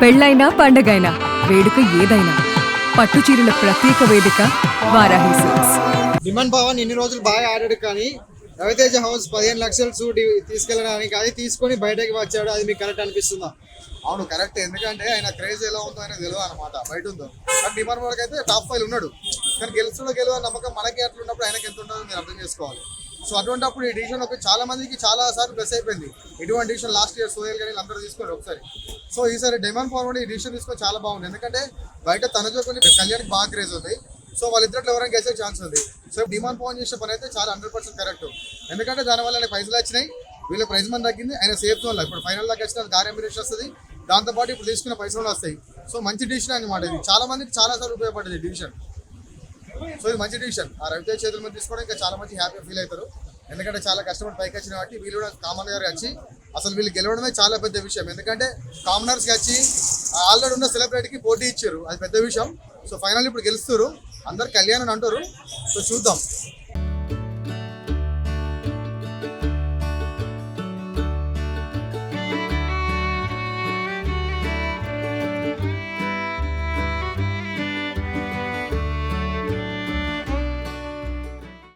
పెళ్ళైనా పండగైనా వేడుక ఏదైనా పట్టు చీరల ప్రత్యేక వేదిక వారాహి సిల్క్స్. డిమాండ్ పవన్ ఇన్ని రోజులు బాగా ఆడాడు, కానీ రవితేజ హౌస్ 15 లక్షలు సూట్ తీసుకెళ్ళడానికి అది తీసుకొని బయటకి వచ్చాడు. అది మీకు కరెక్ట్ అనిపిస్తుందా? అవును, కరెక్ట్. ఎందుకంటే ఆయన క్రేజ్ ఎలా ఉందో ఆయన తెలియదు అనమాట, బయట ఉందో. కానీ డిమాండ్ వరకు అయితే టాప్ 5 ఉన్నాడు, కానీ గెలువ నమ్మకం మనకి అట్లా ఉన్నప్పుడు ఆయనకి ఎంత ఉంటుందో మీరు అర్థం చేసుకోవాలి. సో అటువంటిప్పుడు ఈ డిసిషన్ ఒక చాలా మందికి చాలా సార్లు ప్రెస్ అయిపోయింది. ఇటువంటి డిసిషన్ లాస్ట్ ఇయర్ సోహెల్ కానీ అందరూ తీసుకోరు ఒకసారి. సో ఈసారి డిమాండ్ పవన్ ఈ డిసిషన్ తీసుకొని చాలా బాగుంది. ఎందుకంటే బయట తనజో కొన్ని కళ్యాణ్కి బాగా క్రేజ్ ఉంది. సో వాళ్ళిద్దరిలో ఎవరైనా గెలిచే ఛాన్స్ ఉంది. సో డిమాండ్ పవన్ చేసే పని అయితే చాలా 100% కరెక్ట్. ఎందుకంటే దానివల్ల ఆయన పైసలు వచ్చినాయి, వీళ్ళ ప్రైజ్ మనీ తగ్గింది, ఆయన సేఫ్ జోన్లో ఇప్పుడు ఫైనల్ దాకా వచ్చిన కార్ రెమ్యునరేషన్ వస్తుంది, దాంతోపాటు ఇప్పుడు తీసుకున్న పైసలు వస్తాయి. సో మంచి డిసిషన్ అనమాట ఇది. చాలా మందికి చాలా సార్లు ఉపయోగపడింది డిసిషన్. సో ఇది మంచి డిసిషన్. ఆ రవితేజ చేతుల మీద తీసుకోవడం ఇంకా చాలా మంది హ్యాపీగా ఫీల్ అవుతారు. ఎందుకంటే చాలా కష్టపడి పైకి వచ్చిన కాబట్టి వీళ్ళు కూడా కామన్ గారు వచ్చి అసలు వీళ్ళు గెలవడమే చాలా పెద్ద విషయం. ఎందుకంటే కామనర్స్కి వచ్చి ఆల్రెడీ ఉన్న సెలబ్రిటీకి పోటీ ఇచ్చారు, అది పెద్ద విషయం. సో ఫైనల్ ఇప్పుడు గెలుస్తారు, అందరు కళ్యాణ్ అని అంటారు. సో చూద్దాం.